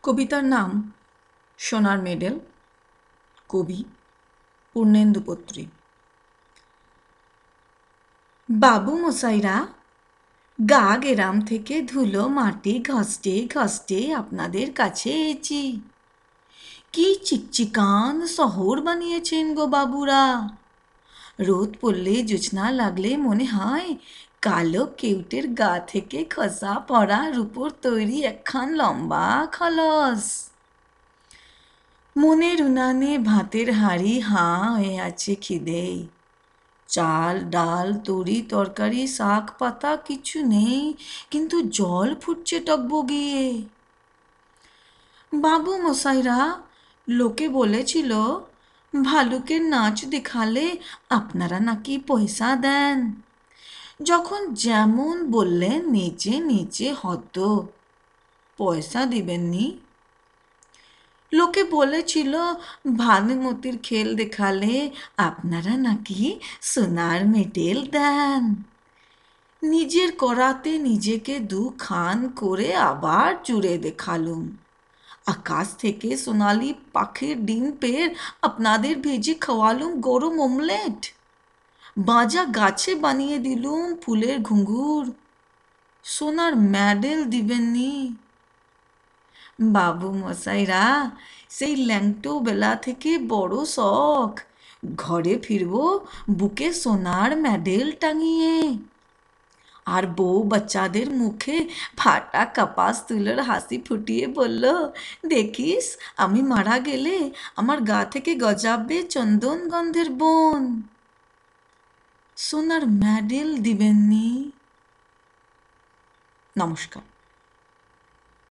কবিতার নাম সোনার মেডেল। কবি পূর্ণেন্দু পত্রী। বাবু মশাইরা, গা গেরাম থেকে ধুলো মাটি ঘষতে ঘষতে আপনাদের কাছে এসেছি। কি চিকচিকান শহর বানিয়েছেন গো বাবুরা। রোদ পড়লে জোছনা লাগলে মনে হয় কালো কেউটের গা থেকে খসা পড়া রূপোর তৈরি একখান লম্বা খলস। মনের উনানে ভাতের হাঁড়ি হাঁ হয়ে আছে খিদেই। চাল ডাল তরি তরকারি শাক পাতা কিছু নেই, কিন্তু জল ফুটছে টকবগিয়ে। বাবু মশাইরা, লোকে বলেছিল ভালুকের নাচ দেখালে আপনারা নাকি পয়সা দেন। যখন যেমন বললেন নেচে নেচে হত, পয়সা দিবেননি। লোকে বলেছিল ভানুমতির খেল দেখালে আপনারা নাকি সোনার মেডেল দেন। নিজের করাতে নিজেকে দুখান করে আবার জুড়ে দেখালুম। আকাশ থেকে সোনালি পাখির ডিম পেয়ে আপনাদের ভেজে খাওয়ালুম গরম অমলেট। বাজা গাছে বানিয়ে দিলুম ফুলের ঘুঙুর। সোনার মেডেল দিবেননি। বাবু মশাইরা, সেই ল্যাংটো বেলা থেকে বড় শখ ঘরে ফিরবো বুকে সোনার মেডেল টাঙিয়ে। আর বউ বাচ্চাদের মুখে ফাটা কাপাস তুলোর হাসি ফুটিয়ে বলল, দেখিস আমি মারা গেলে আমার গা থেকে গজাবে চন্দন গন্ধের বন। সোনার মেডেল দিবেননি। নমস্কার।